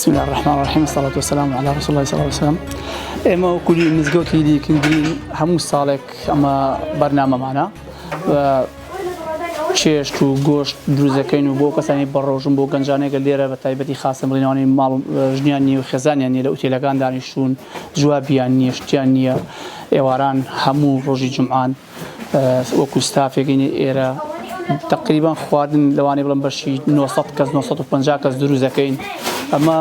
بسم الله الرحمن الرحيم والصلاة والسلام على رسول الله صلى الله عليه وسلم. إما كل مزجوتي دي كندين همو صالك أما برنامج معنا چێشت و گۆشت دروزەکەین و بۆ کەسانی بەڕۆژم بۆ گەنجانێک لێرە بە تایبەتی خاصە بڵێنەوەی ماڵ ژنیان نیە و خێزانیان نیە لە ئوتێلەکان دانیشتوون جوابیان نییە شتیان نییە ئێواران هەموو ڕۆژی جومعان وەکو ستافێکی ئێرە تقریبان خواردن لەوانەیە بڵێم بەشی 900 کەس 950 کەس دروزەکەین ئەمە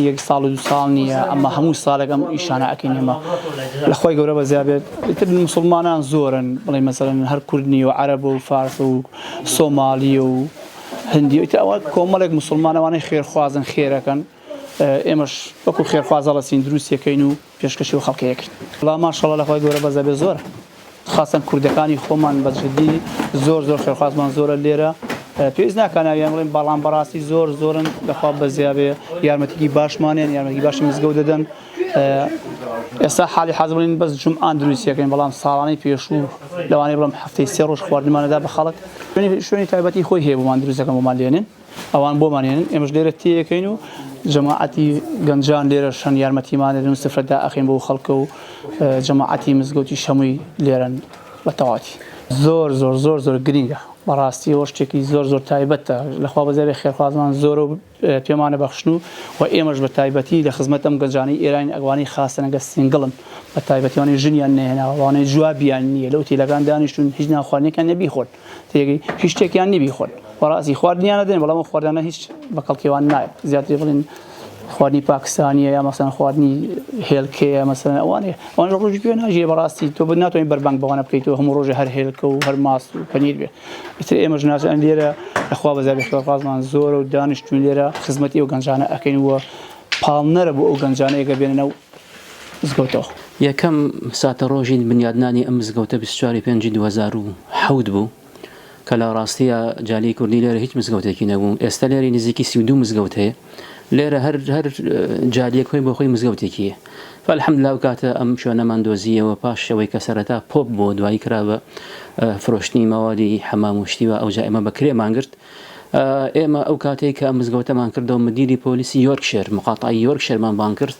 یەک ساڵ و دو ساڵ نییە ئەمە هەموو ساڵێک ئەم ئیشانە ئەکەین ئێمە لەخوای گەورە بەزیابێت ئیتر موسڵمانان زۆرن بڵێ مەسەڵەن هەر کوردنی و عەرەب و فارس و سۆمالی و هەندی ئیتر ئەوە کۆمەڵێک موسڵمان ئەوانەی خێرخوازن خێرەکەن ئێمەش وەکو خێرخوازە لەسین دروستیەکەین و پێشکەشی و خەڵکەیەکەین بەڵام ماشەڵڵا لەخوای گەورە بەزیابێت زۆرە خاصەن کوردەکانی خۆمان بەجددی زۆر خێرخوازمان زۆرە لێرە پێویست ناکەناویان بڵێن بەڵام بەڕاستی زۆرن لەخوا بەزیابێ یارمەتیی باشمانیان یارمەتی باشی مزگەوت دەدەن ئێستا حالی حەز بڵین بەس جومعان دروستیەکەین بەڵام ساڵانەی پێشوو لەوانەیە بڵێم هەفتەی 3 ڕۆژ خواردنمانەدا بە خەڵک شوێنی تایبەتی خۆی هەیە بۆمان دروستەکەم بۆمان لێنن ئەوان بۆمان هێنن ئێمەش لێرە تێیەکەین و جەماعەتی گەنجان لێرە شەن یارمەتیمان دەدەن و سفرەدا ئەخین بۆ خەڵکە و جەماعەتی مزگەوتی شەمووی لێرەن بە تەواوی زۆر گرینگە بەڕاستی ئەوە شتێکی زۆر تایبەتە لەخوا بەزیابێ خێرخوازمان زۆر و پێمانە بەخشن و ئێمەش بە تایبەتی لە خزمەت ئەم گەنجانەی ئێرانی ئەوانەی خاسەنەگە سینگڵن بە تایبەتیوانی ژنیان نەهێناوە ئەوانەی جوابیان نییە لە ئوتێلەکان دانیشتون هیچ ناخواردنێکیان نەبیخۆن تێگەی هیچ شتێکیان نەبیخۆن بەڕاستی خواردنیان نەدەن بەڵام خواردنە هیچ بە کەڵکیوان نایە زیاتر بڵین خواردنی پاکستانیە یا مەسەڵەن خواردنی هێلکەیە مەسەڵەن ئەوانەیە ڕۆژ پێ ناژێ بەڕاستی تۆ ناتوانین بەربەنگ بەوانە بکەیتەوە هەموو ڕۆژێ هەر هێلکە و هەر ماست و پەنیر بێ ئیتر ئێمەش نازانین لێرە لەخوا بەزیابێ خێرخوازمان زۆرە و دانیشتوین لێرە خزمەتی ئەو گەنجانە ئەکەین وە پاڵنەرە بۆ ئەو گەنجانەیەکە بێننەوە مزگەوتەوە یەکەم ساتە ڕۆژی بنیادنانی ئەم مزگەوتە 24/5/2007 بوو کە لە ڕاستیە جالی کوردی لێرە هیچ مزگەوتێکی نەبوو ئێستا لێرە نزیکی 32 مزگەوت هەیە لێرە هەر جالیەک خۆی بۆ خۆی مزگەوتێکیە فالحەمدلله کاتە ئەم شوێنەمان دۆزیەوە پاش شەوەی کە سەرەتا پۆپ بۆ دوایی کرا بە فرۆشتنی مەوادی حەمام و شتیوە ئەوجا ئێمە بەکرێمان گرت ئێمە ئەو کاتێک کە ئەم مزگەوتەمان کردەوە مدیری پۆلیسی یۆرکشەر مقاتعی یۆرکشەرمان بان کرد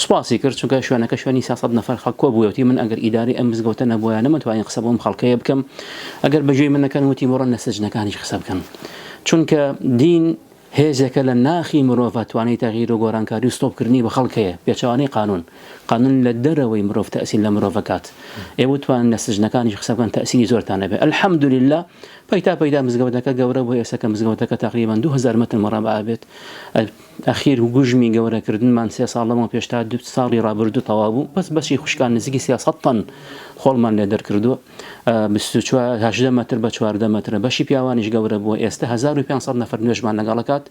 سوپاسی کرد چونکە شوێنەکە شوێنی 300 نەفەر خەڵک کۆبووەتی من ئەگەر ئیداری ئەم مزگەوتە نەبووە نەمەتوانین قسە بۆم خەڵکەیە بکەم ئەگەر بەگوێی من نەکەن وتی بڕۆن لە سەجنەکانیش قسە بکەن چونکە دین هێزەکە لە ناخی مرۆڤ توانای تەغییر و گۆڕانکاری و ستۆپکردنی بە خەڵکەیە پێچەوانەی قانون لە دەرەوەی مرۆڤ تەئسیر لە مرۆڤەکات ئێوە توانن لە سجنەکانیش قسە بکەن تەئسیری زۆرتانە بێ الحەمدولله پەیدا مزگەوتەکە گەورە بۆ ئێستا کە مزگەوتەکە تقریبا 2000 متر مەرەبع بێت ئەخیر و گوژمی گەورەکردنمان 3 ساڵ لەمەوە پێش تا 2 ساڵی ڕابردوو تەواو بوو بەس بەشی خوشکان نزیکی 300 تەن خۆڵمان لێ دەرکردووە 18 متر بە 14 متر بەشی پیاوانیش گەورە بووە ئێستا 1500 نەفەر نوێژمان لەگەڵەکات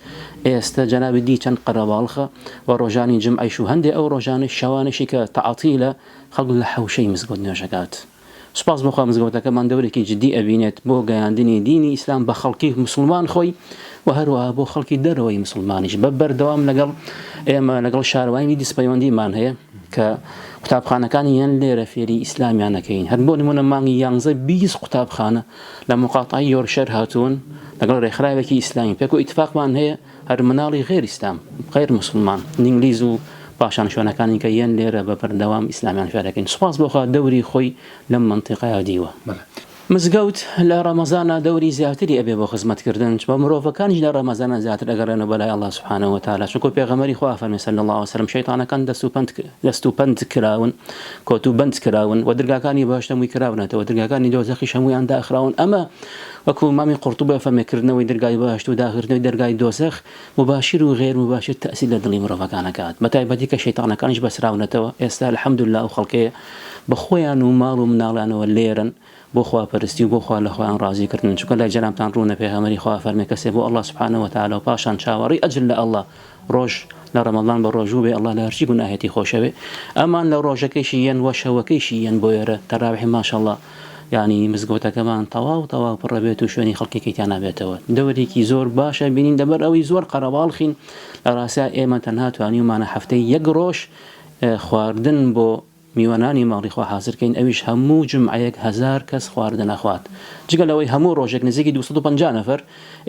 ئێستا جەنابی دی چەند قەرەباڵخە و ڕۆژانی جمعەیش و هەندێک ئەو ڕۆژانی شەوانشی کە تەعاتیلە خەڵک لە حەوشەی مزگەوت نوێژەکات سوپاس بۆخوا مزگەوتەکەمان دەورێکی جدی ئەبینێت بۆ گەیاندنی دینی ئیسلام بە خەڵکی مسلمان خۆی و هەروەها بۆ خەڵکی دەرەوەی مسلمانیش بە بەردەوام لەگەڵ ئێمە لەگەڵ شارەوانی دیسپەیوەندیمان هەیە کە قوتابخانەکانی یان لێرە فێری ئیسلامیانەکەین هەر بۆ نمونە مانگی 20 قوتابخانە لە مقاتعی یۆرکشەر هاتوون لەگەڵ ڕێکخراوێکی ئیسلامی پێک و ئیتفاقمان هەیە هەر مناڵی غێر ئیسلام غێر مسلمان ئینگلیز و پاشان شوێنەکانی کە یەن لێرە بە بەردەوام ئیسلامیان فێرەکەین سوپاس بۆخوا دەوری خۆی لەم منتیقەیە دیوە مزگەوت لە ڕەمەزانە دەوری زیاتری ئەبێ بۆ خزمەتکردن بە مرۆڤەکانیش لە ڕەمەزانە زیاتر ئەگەڕێنەوە بەلای الله سبحانه وتعالى چونکە پێغەمبەری خوا فەرمی صلی الله عليه وسلم شەیطانەکان دەست و پەند کراون کۆت و بەند کراون و دەرگاکانی بەهەشت هەمووی کراونەتەوە دەرگاکانی دۆزەخیش هەموویان داخراون ئەمە وەکو مامی قورطوبە فەرمیکردنەوەی دەرگای بەهەشت و داخردنەوەی دەرگای دۆزەخ مباشر و غێر مباشر تەئسیر لە دڵی مرۆڤەکانەکات بە تایبەتی کە شەیطانەکانیش بەسراونەتەوە ئێستا الحەمدولله ئەو خەڵکەیە بە خۆیان و ماڵ و مناڵیانەوە لێرن بۆ خواپەرستی و بۆ خوا لە خۆیان ڕازیکردن چونکە لای جەنابتان ڕوونە پێغەمبەری خوا فەرمێ کەسێ بۆ الله سبحانه وتعالى و پاشان چاوەڕی ئەجر لە الله ڕۆژ لە ڕەمەضان بە ڕۆژوو بێ الله لە هەرچی گوناهێتی خۆشەوێ ئەمان لە ڕۆژەکەیشی یەن وە شەوەکەیشی یەن بۆ ئێرە تەراویح ماشەڵڵا یعنی مزگەوتەکەمان تەواو پڕە بێت و شوێنی خەڵکێکیان نابێتەوە دەورێکی زۆر باشە بینین دەبەر ئەوەی زۆر قەرەباڵخین لە ڕاستە ئێمە تەنها توانیمانە هەفتەی 1 ڕۆژ خواردن بۆ میوانانی ماڵی خوا حاضرکەین ئەویش هەموو جمعەیەک 1000 کەس خواردن ئەخوات جگەل ئەوەی هەموو ڕۆژێک نزیکی 250 نەفەر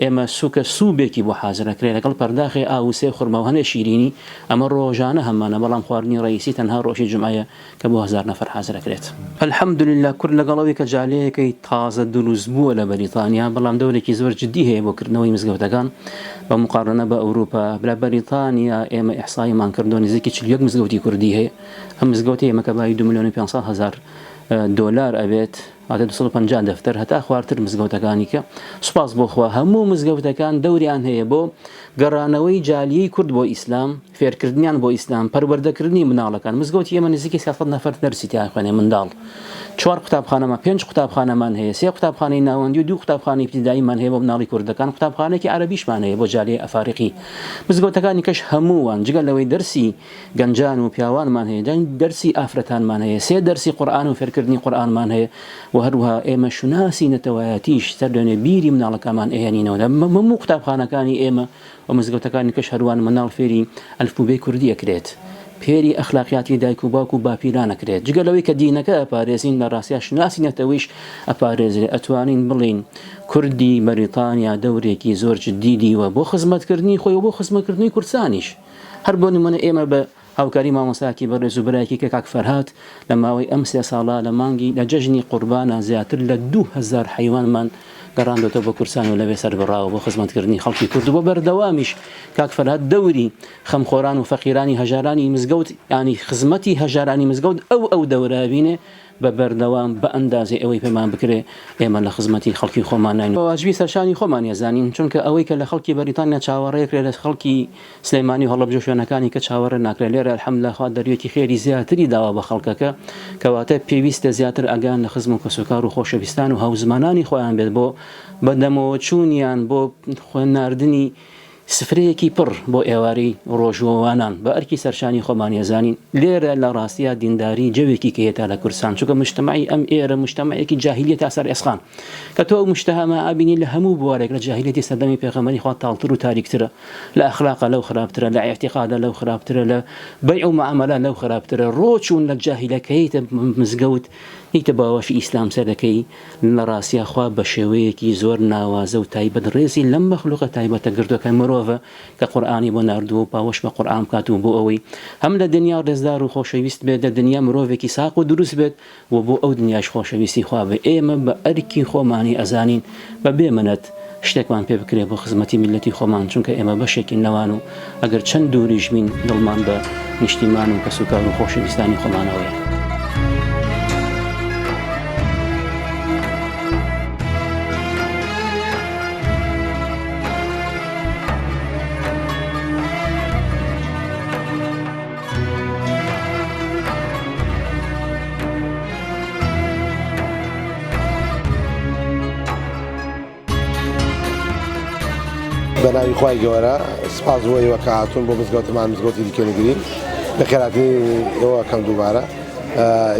ئێمە سوکە سوبێکی بۆ حاضرەکرێ لەگەڵ پەرداخی ئاوسێ خورما و هەنێ شیرینی ئەمە ڕۆژانە هەمانە بەڵام خواردنی ڕئیسی تەنها ڕۆژی جمعەیە کە بۆ 1000 نەفەر حاضرەکرێت الحەمدولله کورد لەگەڵەوەی کە جالەیەکەی تازە دروست بووە لە بەریتانیا بەڵام دەورێکی زۆر جدی هەیە بۆ کردنەوەی مزگەوتەکان بە مقارنە بە ئەوروپا بلا بەریتانیا ئێمە ئیحسایمان کردو نزیکی 41 مزگەوتی کوردی هەیە ئەم مزگەوتی ئێمە کە بای 2,500,000 دۆلار ئەبێت هاتە 250 دەفتەر هەتا خوارتر مزگەوتەکانی کە سوپاس بۆ خوا هەموو مزگەوتەکان دەوریان هەیە بۆ گەڕانەوەی جالیەی کورد بۆ ئیسلام فێرکردنیان بۆ ئیسلام پەروەردەکردنی مناڵەکان مزگەوتی ئێمە نزیکی 300 نەفەر دەرسی تیا خوێنێ منداڵ 4 قوتابخانەمان 5 قوتابخانەمان هەیە 3 قوتابخانەی ناوەندی و 2 قوتابخانەی ابتیداییمان هەیە بۆ مناڵی کوردەکان قوتابخانەیەکی عەرەبیشمان هەیە بۆ جالیە ئەفاریقی مزگەوتەکانی کەش هەمووان جگەل لەوەی دەرسی گەنجان و پیاوانمان هەیە دەرسی ئافرەتانمان هەیە 3 دەرسی قورئان و فێرکردنی قورئانمان هەیە و هەروەها ئێمە شوناسی نەتەوایەتیش سەر دوێنێ بیری مناڵەکانمان ئەهێنینەوە هەموو قوتابخانەکانی ئێمە و مزگەوتەکانی کەش هەروان مناڵ فێری ئەلفوبێی کوردی ئەکرێت پێری ئەخلاقیاتی دایک و باوک و باپیرانەکرێت جگەلەوەی کە دینەکە ئەپارێزین لە ڕاستیە شناسی نەتەوەیش ئەپارێزرێ ئەتوانین بڵین کوردی بەریتانیا دەورێکی زۆر جدی دیوە بۆ خزمەتکردنی خۆی و بۆ خزمەتکردنی کورسانیش هەر بۆ نمونە ئێمە بە هاوکاری مامۆستاکی بەڕێز و برایەکی کە کاک فەرهات لە ماوەی ئەم 3 ساڵە لە مانگی لە جەژنی قوربانە زیاتر لە 2000 حیوانمان گەڕاندۆتە بۆ کورسان و لەوێ سەربڕاوە بۆ خزمەتکردنی خەڵکی کورد بۆ بەردەوامیش کاک فەرهات دەوری خەمخۆران و فەقیرانی هەژارانی مزگەوت ینی خزمەتی هەژارانی مزگەوت ئەو دەورە بینێ بە بەردەوام بە ئەندازێ ئەوەی پێمان بکرێ ئێمە لە خزمەتی خەڵکی خۆمان نین واجبی سەرشانی خۆمان ێزانین چونکە ئەوەی کە لە خەڵکی بەریتانیا چاوەڕێکرێ لە خەڵکی سلەیمانی هەڵەبجە شوێنەکانی کە چاوەڕێ ناکرێت لێرە الحەمدولله دەروێتی خێری زیاتری داوا بە خەڵکەکە کەواتە پێویستە زیاتر ئەگەن لە خزم و کەسوکار و خۆشەویستان و هاوزمانانی خۆیان بێت بۆ بەدەمەوە چوونیان بۆ خوێناردنی سفرەیەکی پڕ بۆ ئێواری ڕۆژوەوانان بە ئەرکی سەرشانی خۆمان ێزانین لێرە لە ڕاستیە دینداری جەوێکی کێتە لە کورسان چونکە مجتەمەعی ئەم ئێرە مجتەمەعێکی جاهیلیەت تا سەر ئێسخان کە تۆ مشتەهەمە ئابینی لە هەموو بوارێک لە جاهیلیەتی سەردەمی پێغەمبەری خوا تاڵتر و تاریکترە لە ئەخلاقە لەو خراپترە لە ئیعتیقادە لەو خراپترە لە بەیع و معاملە لەو خراپترە ڕۆچوون لە جاهیلەکەیتە مزگەوت هیچ باوەشی ئیسلام سەرەکەی لە ڕاستیە خوا بە شێوەیەکی زۆر ناوازە و تایبەت ڕێزی لەم مەخلوقە تایبەتە گردوەکە مرۆڤە کە قورئانی بۆ ناردووە و باوەش بە قورئان بکات و بۆ ئەوەی هەم لە دنیا ڕێزدار و خۆشەویست بێت لە دنیا مرۆڤێکی ساق و دروست بێت و بۆ ئەو دنیاش خۆشەویستی خوا بێ ئێمە بە ئەرکی خۆمانی ئەزانین بە بێمەنەت شتێکمان پێ بکرێ بۆ خزمەتی میلەتی خۆمان چونکە ئێمە بەشێکی نەوان و ئەگەر چەند دووریش بین دڵمان بە نیشتیمان و کەسوکار و خۆشەویستانی خۆمانەوەیە بەناوی خوای گەورە سپاس بۆ ئێوە کە هاتوون بۆ مزگەوتمان مزگەوتی دیکەنەگرین بە خێراتنی ئێوە کەم دووبارە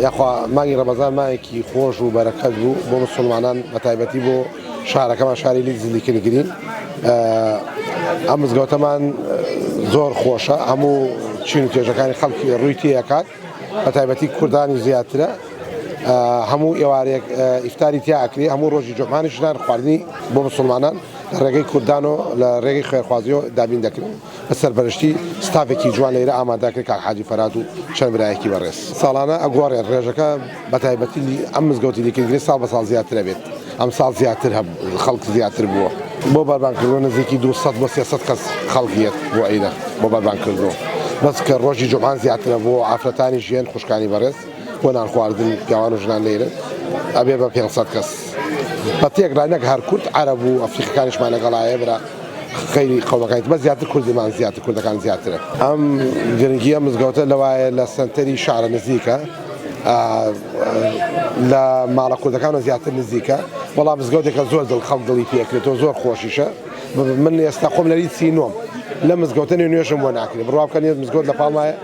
یاخوا مانگی ڕەمەزان مانگێکی خۆش و بەرەکەت بوو بۆ موسڵمانان بە تایبەتی بۆ شارەکەمان شاری لیدز دیکەنەگرین ئەم مزگەوتەمان زۆر خۆشە هەموو چین و توێژەکانی خەڵکی ڕووی تێیەکات بە تایبەتی کوردانی زیاترە هەموو ئێوارێک ئیفتاری تیا ئەکرێ هەموو ڕۆژی جومعانیشدان خواردنی بۆ مسلمانان لە ڕێگەی کوردان و لە ڕێگەی خێرخوازیەوە دابین دەکرێن بە سەربەرشتی ستافێکی جوان لێرە ئامادەکرێت کاک حاجی فەرهاد و چەند برایەکی بەڕێز ساڵانە ئەگۆڕێن ڕێژەکە بە تایبەتی ئەم مزگەوتی دیکەنگرین ساڵ بە ساڵ زیاترە بێت ئەم ساڵ زیاتر خەڵک زیاتر بووە بۆ بەربانکردنەوە نزیکی 200 بۆ 300 کەس خەڵکیەت بۆ عیدە بۆ بەربانکردنەوە بەس کە ڕۆژی جومعان زیاترە بۆ ئافرەتانی ژیان خوشکانی بەڕێز بۆ نان خواردن پیاوان و ژنان لێرە ئەبێ بە 500 کەس بە تێکرانەک هەر کورد عەرەب و ئەفریقیەکانیشمان لەگەڵایە برا خەیری قەومەکانیت بە زیاتر کوردمان زیاتر کوردەکان زیاترە ئەم گرنگیە مزگەوتە لەوایە لە سنتەری شارە نزیکە لە ماڵە کوردەکانە زیاتر نزیکە بەڵام مزگەوتێکە زۆر دڵ خەڵک دڵی پێکرێتەوە زۆر خۆشیشە من ئێستا خۆم لەری سینۆم لە مزگەوتە نوێژم بۆ ناکرێت بڕوا بکەنێت مزگەوت لە پاڵمایە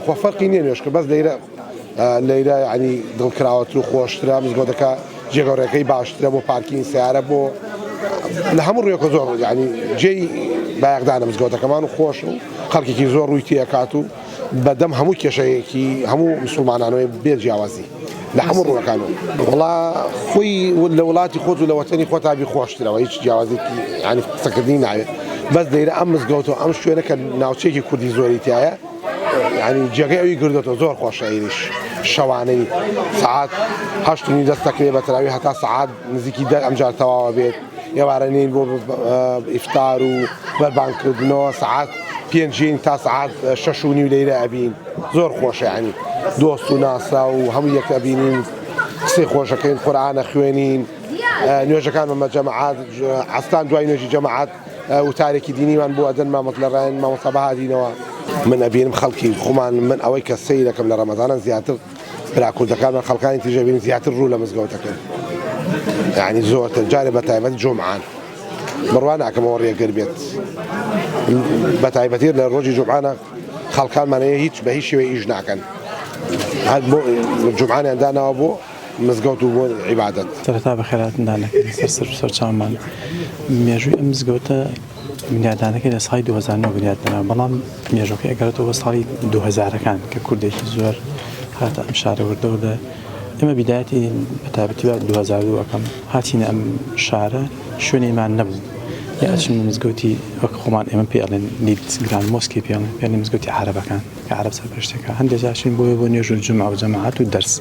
خۆ فەرقی نییە نوێژکە بەس لەیرە ینی دڵکراوەتر و خۆشترە مزگەوتەکە جێگەڕێکەکەی باشترە بۆ پارکین سیارە بۆ لە هەموو ڕێکە زۆر ینی جێی بایەقدانە مزگەوتەکەمان و خۆش و خەڵکێکی زۆر ڕووی تێکات و بەدەم هەموو کێشەیەکی هەموو مسلمانانەوەی بێ جیاوازی لە هەموو ڕووەکانەوە وڵا خۆی لە وڵاتی خۆت و لە وەتەنی خۆت تابی خۆشترەوە هیچ جیاوازێکی ینی قسەکردنی ناوێت بەس دەیرە ئەم مزگەوتەوە ئەم شوێنە کە ناوچێکی کوردی زۆری تایە ینی جێگەی ئەوی گردێتەوە زۆر خۆشە ئێریش شەوانەی سعات 8 دەست دەکرێت بە تەراوی هەتا سعات نزیکی ئەمجار تەواوە بێت ێوارەنین بۆ ئیفتار و بەربانکردنەوە سعات 5 تا سعات 6 و نیو لەیرە ئەبین زۆر خۆشە ینی دۆست و ناسا و هەموو یەک ئەبینین قسەی خۆشەکەین قورئانە خوێنین نوێژەکانمان بە جەماعات عەستان دوای نوێژی جەماعات وتارێکی دینیمان بۆ ئەدەن مامۆت لە ڕایەن مامۆستا بەهادینەوە من ئەبینم خەڵکی خۆمان من ئەوەی کە سەی دەکەم لە ڕەمەزانە زیاتر برا کوردەکانمان خەڵکانی تیژە بینین زیاتر ڕوو لە مزگەوتەکەن یعنی زۆرتر جارێ بە تایبەت جومعان بڕوا ناکەمەوە ڕێگر بێت بە تایبەتی لە ڕۆژی جومعانە خەڵکانمانەیە هیچ بە هیچ شێوەیە ئیش ناکەن هەر بۆ جومعانیان داناوە بۆ مزگەوت و بۆ عیبادەت سەرەتا بەخێراتندا نەکەین سەرچاومان مێژووی ئەم مزگەوتە بنیادانەکەی لە ساڵی 2009 بنیاددانا بەڵام مێژووەکەی ئەگەرێتەوە بە ساڵی 2000ەکان کە کوردێکی زۆر هاتە ئەم شارە وردەوە ئێمە بیدایەتی بەتابەتی 2002ەکەم هاتینە ئەم شارە شوێنێمان نەبوو یا ئەچین مزگەوتی وەک خۆمان ئێمە پێ ئەڵێن لیت گراند مۆسکی پێڵێن مزگەوتی عەرەبەکان کە عەرەب سەرپەرشتەکە هەندێک جاشین بۆ نوێژ و جومعە و جەماعەت و دەرس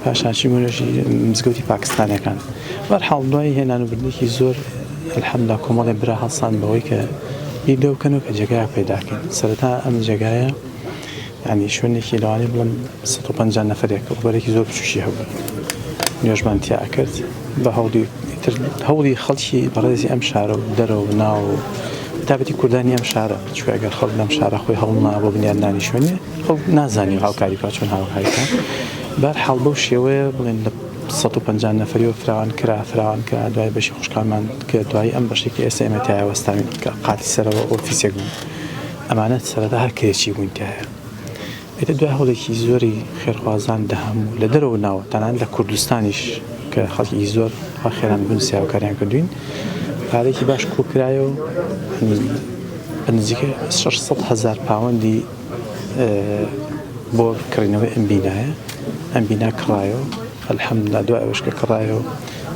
پاشانچی بۆنێژی مزگەوتی پاکستانیەکان بەرحاڵ دوای هێنانوبردێکی زۆر الحەمدولیلا کۆمەڵێ برا هەڵسان بەوەی کە بیرلەو بکەنەوە کە جێگایە پەیداکەین سەرەتا ئەم جێگایە ینی شوێنێکی لەوانەیە بڵێم 150 نەفەرێک ڕوبەرێکی زۆر بچوشی هەبوو نوێژمان تیا کرد بە هەوڵی خەڵکی بەڕێزی ئەم شارە و دەرەوە و ناو و تابەتی کوردانی ئەم شارە چوە ئەگەر خەڵک لەم شارە خۆی هەوڵنا بۆ بنیادنانی شوێنێ خەڵک نازانی هاوکاری بکات چۆن هاوکاریکە بەرحاڵ بەو شێوەیە بڵێن لە 150 نەفەریەوە فراوان کرا دوای بەشی خوشکانمان کە دوای ئەم بەشێکی ئێستا ئێمە تایە وەستاوین کە قاتی سەرەوە ئۆفیسێک بوو ئەمانەت سەرەتا هەر کرێکی بوون تایە ئێتە دوای هەوڵێکی زۆری خێرخوازان دەهەموو لە دەرەوە ناوە تەنانەت لە کوردستانیش کە خەڵکی زۆر خێران بوون سیاوکاریان کردوین پارێکی باش کۆکرایەوە بەنزیکە 600,000 پاوەندی بۆ کڕینەوەی ئەم بینایە ئەم بینا کڕایەوە الحەمدولیلا دوای ئەوەش کە کڕایەوە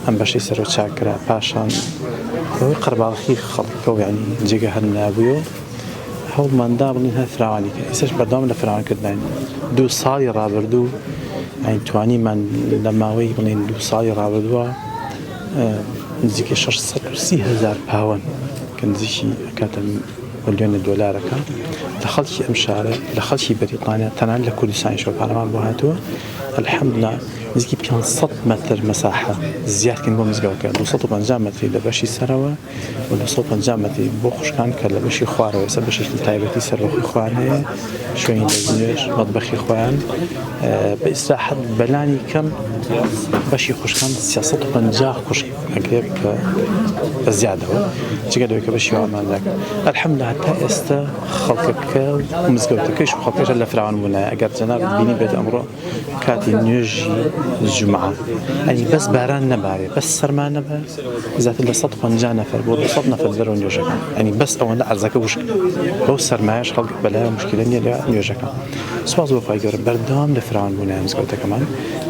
ئەم بەشەی سەرۆ چاکرا پاشان بەوەی قەرباڵغی خەڵکە و یعنی جێگە هەر نابوویەوە هەوڵماندا بڵین هەر فراوانی کرد ئێستاش بەردەوام لە فراوانکردنین 2 ساڵی ڕابردوو ئەین توانیمان لە ماوەی بڵین 2 ساڵی ڕابردووە نزیکە 630,000 پاوەند کە نزیکی ئەکاتە ملیۆنە دۆلارەکە لە خەڵکی ئەم شارە لە خەڵکی بەریتانیا تەنانەت لە کوردستانیشەوە پارەمان بۆ هاتووە الحەمدولیلا نزیکی 500 مەتر مەساحە زیادکردن بۆ مزگەوتەکە 250 مەتری لە بەشی سەرەوە و 250 مەتری بۆ خوشکان کە لە بەشی خوارەوە ئێستا بەشێکی تایبەتی سەرۆخی خوار هەیە شوێنی لەژنێژ مەطبەخی خۆیان بە ئیستراحەت بەلانی کەم بەشی خوشکان 350 خوشک ئەگرێت کە بە زیادەوە جگە لەوەی کە بەشی وامانداکە الحەمدولیلا هەتا ئێستا خەڵکەکە و مزگەوتەکەیش و خەڵکەکەش لە فراوان بوونایە ئەگەر جەناب بینی بێت ئەمڕۆ کاتی نوێژی جومعە ئەنی بەس باران نەبارێ بەس سەرمان نەبە زیاتر لە 150 نەفەر بۆ 200 نەفەر دەرەوە نوێژەکە ئەنی بەس ئەوەندە عەرزەکە وشک بەو سەرمایەش خەڵک بەلایە مشکلە نییە لە نوێژەکە سوپاس بۆ خی گەورە بەردەوام لە فراوان بوونایە مزگەوتەکەمان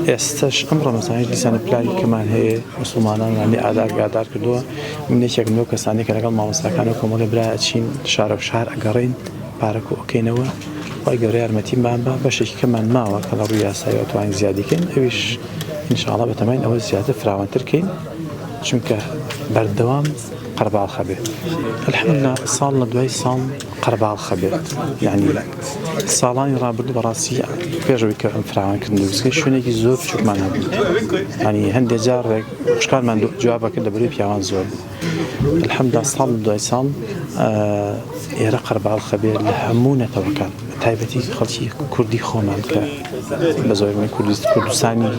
ئێستاش ئەم ڕەمەزانیش دیسانە پلانی کەمان هەیە مسلمانانانی ئاگادار کردووە منێکێک لەو کەسانی کە لەگەڵ مامۆستاکان و کۆمەڵی برایە چین شارە و شار ئەگەڕین پارەکە ئۆکەینەوە وای گەورە یارمەتیمان بە بەشێکی کەمان ماوە کە لە ڕووی یاساییەوە توانین زیادیکەین ئەویش ئینشاءڵڵا بەتەمەین ئەوە زیاتر فراوانترکەین چونکە بەردەوام قەرباڵخە بێت الحەمدولیلا ساڵ لە دوای ساڵ قەرباڵخە بێت یعنی ساڵانی ڕابردوو بەڕاستی پێشەوەی کە ئەم فراوانکردن دروستکەی شوێنێکی زۆر بچووکمان هەبوو ینی هەندێک جار خوشکانمان جوابەکرد لەبەرەوەی پیاوان زۆر الحەمدولیلا ساڵ لە دوای ساڵ ئێرە قەرباڵخە بێت لە هەموو نەتەوەکان تایبەتی خەڵکی کوردی خۆمان کە بە زۆربەی کوردستانی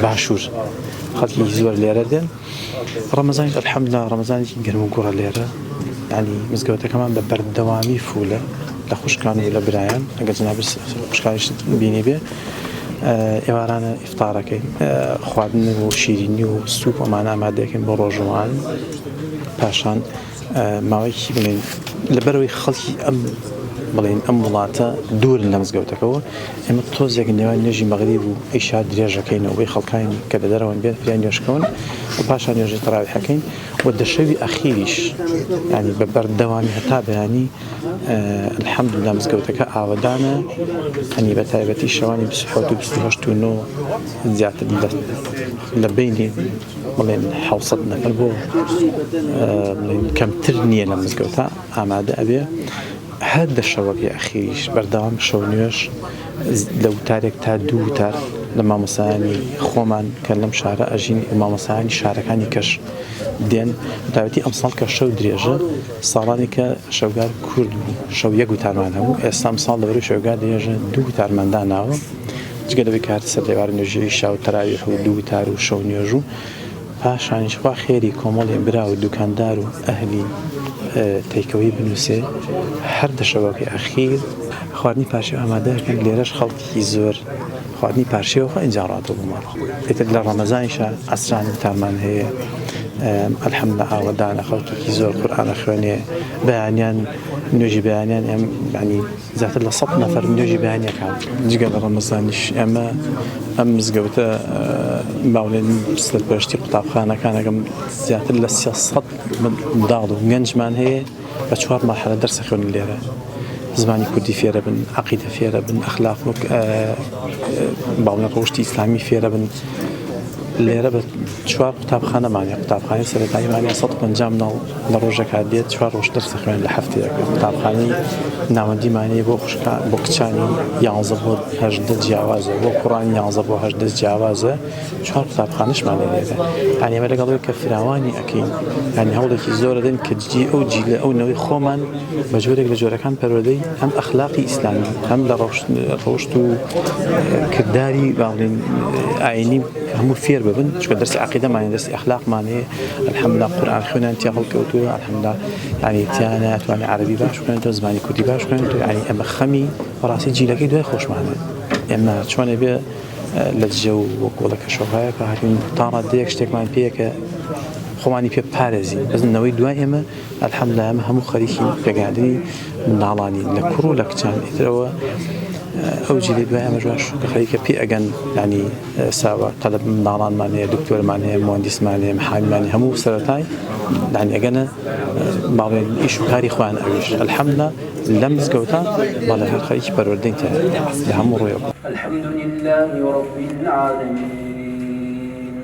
باشوور خەڵکی زۆر لێرە دێن ڕەمەزانی الحەمدولیلا ڕەمەزانێکی گەرم و گوڕە لێرە ینی مزگەوتەکەمان بە بەردەوامی فولە لە خوشکان و لە برایان ئەگەر جەناب خوشکانیش بینی بێ ئێوارانە ئیفتارەکەین خواردن و شیرینی و سوپ ئەمانە ئامادەکەین بۆ ڕۆژەوان پاشان ماوەیەکی بڵێن لەبەرەوەی خەڵکی ئەم بڵین ئەم وڵاتە دوور لە مزگەوتەکەەوە ئێمە تۆزێک نێوان نوێژی مەغریب و ئیشا درێژەکەینەوە بۆی خەڵکانی کە لە دەرەوەن بێت پیان نوێژکەون و پاشان نوێژی تەراویحەکەین و دەشەوی ئەخیریش ینی بە بەردەوامی هەتا بەیانی الحەمدوللا مزگەوتەکە ئاوەدانە هەنی بە تایبەتی شەوانی 27 و 29 زیاتر لە بینی بڵێن 700 نەفەر بۆ کەمتر نییە لە مزگەوتە ئامادە ئەبێ هەر دەشەوەکی ئەخیریش بەردەوام شەو نوێژ لە وتارێک تا 2 وتار لە مامۆسایانی خۆمان کە لەم شارە ئەژین مامۆسایانی شارەکانی کەش دێن تایبەتی ئەم ساڵ کە شەو درێژە ساڵانی کە شەوگار کورد بوو شەو یەک وتارمان هەبوو ئێستا ساڵ لەبەروی شەوگار درێژە 2 وتارمانداناوە جگە لەوەی کاتە سەر دێوار نوێژی شاو تەراویح و 2 وتار و شەو نوێژ و پاشانیش خوا خێری کۆمەڵی برا و دوکاندار و ئەهلی تێکەوەی بنووسێ هەر دەشەوەکی ئەخیر خواردنی پاشی ئامادەکەن لێرەش خەڵکی زۆر خواردنی پارشەوە ئینجا ڕاتەوە بمەڕ ئێتر لە ڕەمەزانیشە ئەسرانی تارمان هەیە الحەمدە ئاوەدانە خەڵکێکی زۆر قورئانە خوێنێ بەیانیان نوێژی بەیانیان ئەم ینی زیاتر لە 100 نەفەر نوێژی بەیانیەکان جگە لە ڕەمەزانیش ئێمە ئەم مزگەوتە باڵێن سەرپەرشتی قوتابخانەکانەکەم زیاتر لە 300 منداڵ و گەنجمان هەیە بە 4 مەرحەلە دەرسە خوێن لێرە زمانی کوردی فێرە بن عەقیدە فێرە بن ئەخلاق و باڵێن ڕۆشتی ئیسلامی فێرە بن لێرە بە 4 قوتابخانەمانە قوتابخانەی سەرەتاییمانە 150 مناڵ لە ڕۆژێکا دێت 4 ڕۆژ دەرسە خوێن لە هەفتەیەکە قوتابخانەی ناوەندیمانەیە بۆ بۆ کچانی 11 بۆ 18 جیاوازە بۆ کوڕانی 11 بۆ 18 جیاوازە 4 قوتابخانەشمان لێرە یعنی ئێمە لەگەڵەوەی کە فراوانی ئەکەین یعنی هەوڵێکی زۆرە دەین کە جی ئەو جیلە ئەو نەوەی خۆمان بە جۆرێک لە جۆرەکان پەروەردەی هەم ئەخلاقی ئیسلامی هەم لە ڕۆشت و کردداری باڵێن ئاینی هەموو فێر ببن چکە دەرسی عەقیدەمانە دەرسی ئەخلاقمانەیە الحەمدوللا قورئان خوێنیان تیا هەڵکەوتووە الحەمدوللا یعنی تیانە ئەتوانێ عەرەبی باش خوێنێتەوە زمانی کوردی باش خوێنێتەوە یعنی ئەمە خەمی بەڕاستی جیلەکەی دوای خۆشمانە ئێمە چۆنێ بێ لە جە و وەکوڵەکە شەوهایە کە هاتوین تا ڕادەیەک شتێکمان پێیەکە خۆمانی پێ پارێزی بەزنەوەی دوای ئێمە الحەمدوللا ئەمە هەموو خەریکی پێگاندنی منداڵانی لە کوڕ و لە کچان ئیترەوە ئەو جیلی دوای ئەمە جوان کە خەریکە پێ ئەگەن ینی ساوە قەدە منداڵانمان هەیە دکتۆرمان هەیە مهندسمان هەیە محامیمانی هەموو سەرەتای ینی ئەگەنە باڵێن ئیش و کاری خوان ئەویش الحەمدوللا لە مزگەوتە باڵێ هەر خەریکی پەروەردەی تە لە هەموو ڕوویەوە الحمدلله رب العالمين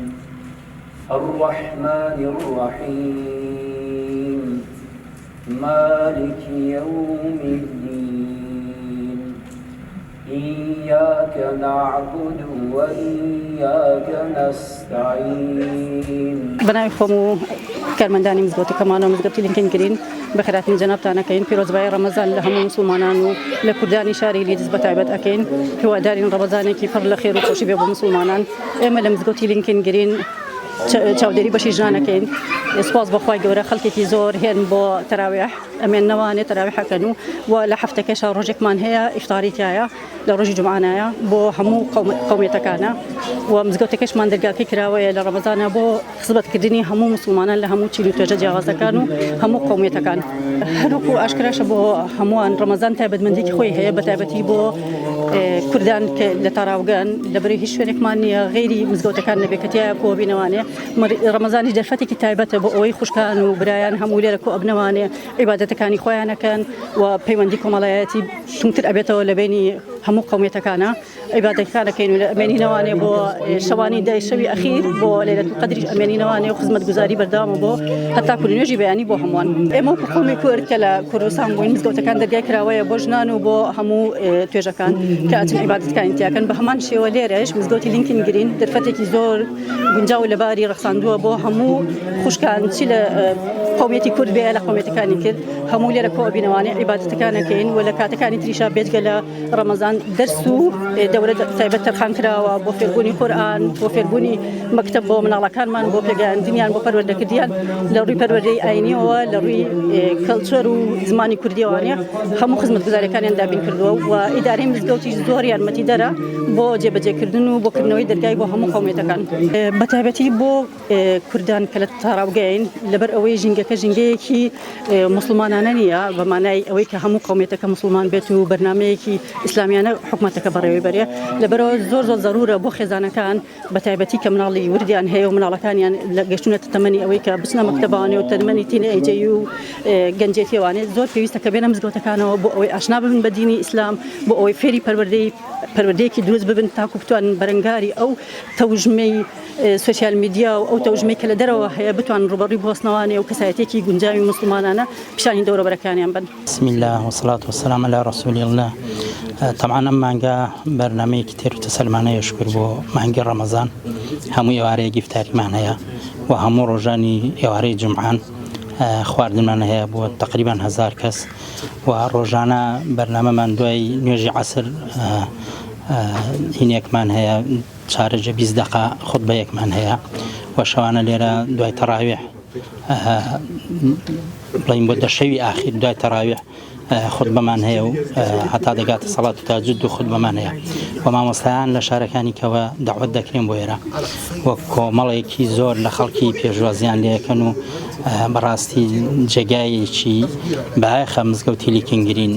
الرحمن الرحيم مالك يوم الدين إياك نعبد وإياك نستعين بناوی خۆم و کارمەندانی مزگەوتەکەمانە مزگەوتی لینکن گرین بەخێراتنی جەنابتانەکەین پیرۆزبای ڕەمەزان لە هەموو مسلمانان و لە کوردانی شاری لیدز بەتایبەت ئەکەین هیوادارین ڕەمەزانێکی پڕ لە خێر و خۆشی بێ بۆ مسلمانان ئێمە لە مزگەوتی لینکن گرین چاودێری بەشی ژنانەکەین سپاس بەخوای گەورە خەڵکێکی زۆر هێن بۆ تەراویح ئەمێن نەوانێت تەراویحەکەن و لە هەفتەکەشە ڕۆژێکمان هەیە ئیفتاریتایە لە ڕۆژی جومعانایە بۆ هەموو قومێتەکانە و مزگەوتەکەشمان دەرگاکەی کراوەیە لە ڕەمەزانە بۆ خزمەتکردنی هەموو مسلمانان لە هەموو چین و توێژە جیاوازەکان و هەموو قومێتەکان هەروەکو ئاشکراشە بۆ هەمووان ڕەمەزان تایبەتمەندێکی خۆی هەیە بەتایبەتی بۆ کوردان کە لە تاراوگەن لەبەرەوەی هیچ شوێنێکمان نییە غێری مزگەوتەکان نەبێکەتیایە کۆ بینەوانێ ڕەمەزانی دەرفەتێکی تایبەتە بۆ ئەوەی خوشکان و برایان هەموو لێرە کۆ ئەبنەوانێ عیبادەتەکانی خۆیانەکەن و پەیوەندی کۆمەڵایەتی چونتر ئەبێتەوە لە بینی هەموو قومێتەکانە عیبادەتەکانەکەین و ئەمێنینەوانێ بۆ شەوانی دای شەوی ئەخیر بۆ لەیلەتول قەدریش ئەمێنینەوانێ و خزمەتگوزاری بەردەوامە بۆ هەتا نوێژی بەیانی بۆ هەمووان ئێمە وەکو قومی کورد کە لە کوردستان بووین مزگەوتەکان دەرگای کراوەیە بۆ ژنان و بۆ هەموو توێژەکان کە ئەچن عیبادەتەکانی تیاکەن بە هەمان شێوە لێرەش مزگەوتی لینکن گرین دەرفەتێکی زۆر گونجاو لەباری ڕەخساندووە بۆ هەموو خوشکان چی لە قومێتی کورد بێ لە قومێتەکانی کرد هەموو لێرە کۆ بینەوانێ عیبادەتەکانەکەین و لە کاتەکانی تریشا بێتگە لە ڕەمەزان دەرس و گەورە تایبەت تەرخان کراوە بۆ فێربوونی قورئان بۆ فێربوونی مەکتەب بۆ مناڵەکانمان بۆ پێگەیاندنیان بۆ پەروەردەکردیان لە ڕووی پەروەردەی ئاینیەوە لە ڕووی کەلچەر و زمانی کوردیەوانە هەموو خزمەتگوزاریەکانیان دابین کردووە و ئیدارەی مزگەوتیش زۆر یارمەتی دەرە بۆ جێبەجێکردن و بۆکردنەوەی دەرگای بۆ هەموو قەومێتەکان بەتایبەتی بۆ کوردان کە لە تاڕاوگەین لەبەر ئەوەی ژینگەکە ژینگەیەکی مسلمانانە نییە بەمانای ئەوەی کە هەموو قەومێتەکە مسلمان بێت و بەرنامەیەکی ئیسلامیانە حکومەتەکە بەڕێوەی بەرێ لەبەرەوە زۆر ضرورە بۆ خێزانەکان بەتایبەتی کە مناڵی وردیان هەیە و مناڵەکانیان لە گەشتونەتە تەمەنی ئەوەی کە بچنە مەکتەبانێ و تەمەنی تینەیجەی و گەنجێتیوانێت زۆر پێویستە کە بێنە مزگەوتەکانەوە بۆ ئەوەی ئاشنا ببن بە دینی ئیسلام بۆ ئەوەی فێری پەروەردەیەکی دروست ببن تاکو بتوان بەرەنگاری ئەو تەوژمەی سوسیال میدیا و ئەو تەوژمەی کە لە دەرەوە هەیە بتوان ڕوبەڕووی بوەستنەوانێ و کەسایەتێکی گونجاوی مسلمانانە پیشانی دەوروبەرەکانیان بن. بسم الله والصلاة والسلام على رسول الله. طبعا ئەم مانگە بەرنامەیەکی تێر و تەسەلمانەیە شکر بۆ مانگی ڕەمەزان هەموو ئێوارەیە گیفتاریمان هەیە و هەموو ڕۆژانی ئێوارەی جومعان خواردنمان هەیە بۆ تقریبا 1000 کەس و ڕۆژانە بەرنامەمان دوای نوێژی عەسر هینێکمان هەیە چارەجە 20 دقە خوتبەیەکمان هەیە و شەوانە لێرە دوای تەراویح بڵین بۆ دەشەوی ئاخیر دوای تەراویح خوتبەمان هەیە و هەتا دەگاتە سەڵات و تاجود و خوتبەمان هەیە و مامۆستایان لە شارەکانی کەوە دەعوەت دەکرێن بۆ ئێرە وە کۆمەڵێکی زۆر لە خەڵکی پێشوازیان لێەکەن و بەڕاستی جێگایەکی بایەخە مزگەوتی لیکینگرین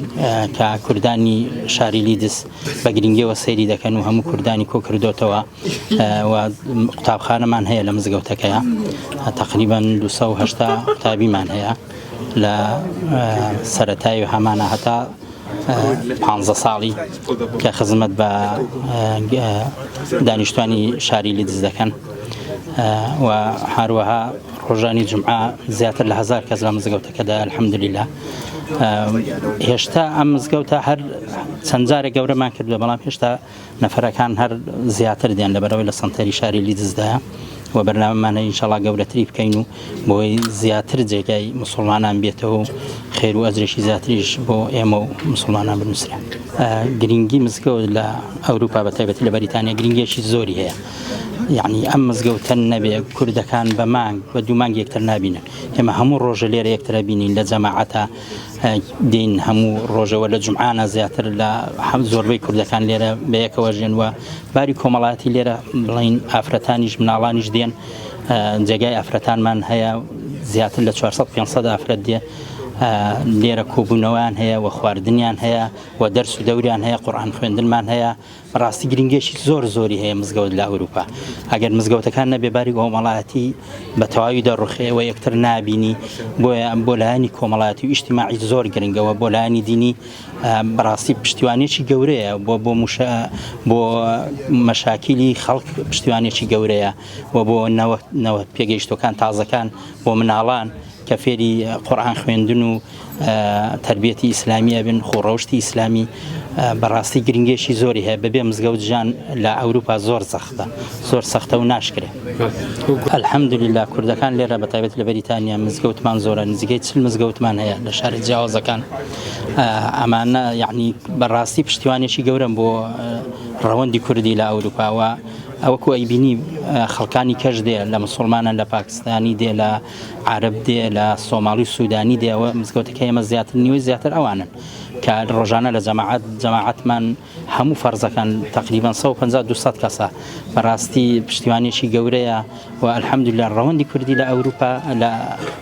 کە کوردانی شاری لیدس بە گرنگیەوە سەیری دەکەن و هەموو کوردانی کۆ کردوتەوە و قوتابخانەمان هەیە لە مزگەوتەکەیە تقریبا 280 قوتابیمان هەیە لە سەرەتای و هەمانە هەتا 15 ساڵی کە خزمەت بە دانیشتوانی شاری لیدز دەکەن و هەروەها ڕۆژانی جومعە زیاتر لە 1000 کەس لە مزگەوتەکەدا الحەمدوللیلا. هێشتا ئەم مزگەوتە هەر چەند جارێک گەورەمان کردووە بەڵام هێشتا نەفەرەکان هەر زیاتر دێن لەبەرەوەی لە سەنتەری شاری لیدزدایە و بەرنامەمانە ئینشاڵڵا گەورەتری بکەین و بۆی زیاتر جێگای مسلمانان بێتەوە و خێر و ئەجرێکی زیاتریش بۆ ئێمە و مسلمانان بنووسرێن. گرنگی مزگەوت لە ئەوروپا بەتایبەتی لە بەریتانیا گرنگیەکی زۆری هەیە، یعنی ئەم مزگەوتە نەبێ کوردەکان بە مانگ بە دوو مانگ یەکتر نابینن. ئێمە هەموو ڕۆژە لێرە یەکترە بینین لە جەماعەتە دین هەموو ڕۆژەوە لە جومعانە زیاتر لە زۆربەی کوردەکان لێرە بەیەکەوە ژێن و باری کۆمەڵاتی لێرە بڵین ئافرەتانیش مناڵانیش دێن جێگای ئافرەتانمان هەیە زیاتر لە 400-500 ئافرەت دێ لێرە کۆبوونەوەیان هەیە و خواردنیان هەیە و دەرس و دەوریان هەیە قورئان خوێندنمان هەیە. ڕاستی گرنگێکی زۆری هەیە مزگەوت لە ئەوروپا. ئەگەر مزگەوتەکان نەبێ باری کۆمەڵایەتی بە تەواوی دەڕوخێەوە یەکتر نابینی بۆیە بۆ لایەنی کۆمەڵایەتی و ئیجتیماعی زۆر گرنگەوە بۆ لایەنی دینی بەڕاستی پشتیوانێکی گەورەیە بۆ مەشاکیلی خەڵک پشتیوانێکی گەورەیە و بۆ نەوە پێگەیشتەکان تازەکان بۆ مناڵان کە فێری قورئان خوێندن و تربیەتی ئیسلامیە بن خۆڕەوشتی ئیسلامی بەڕاستی گرنگێکی زۆری هەیە بەبێ مزگەوت ژیان لە ئەوروپا زۆر سەختە و ناشکرێ. الحەمدوللیلا کوردەکان لێرە بەتایبەت لە بەریتانیا مزگەوتمان زۆرە، نزیکەی 40 مزگەوتمان هەیە لە شاری جیاوازەکان. ئەمانە یعنی بەڕاستی پشتیوانێکی گەورەم بۆ ڕەوەندی کوردی لە ئەوروپاوە ئەوەکو ئەیبینی خەڵکانی کەش دێ لە مسلمانە لە پاکستانی دێ لە عرب دێ لە سۆماڵی و سوودانی دێەوە مزگەوتەکە ئێمە زیاتر نیوەی زیاتر ئەوانن کە ڕۆژانە لە جەماعەتمان هەموو فەرزەکان تقریبا 150-200 کەسە. بەڕاستی پشتیوانێکی گەورەیە و الحەمدوللیلا ڕەوەندی کوردی لە ئەوروپا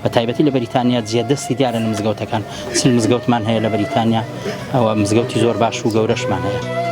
بەتایبەتی لە بەریتانیا جێدەستی دیارە لە مزگەوتەکان. 40 مزگەوتمان هەیە لە بەریتانیا ئەوە مزگەوتی زۆر باش و گەورەشمان هەیە.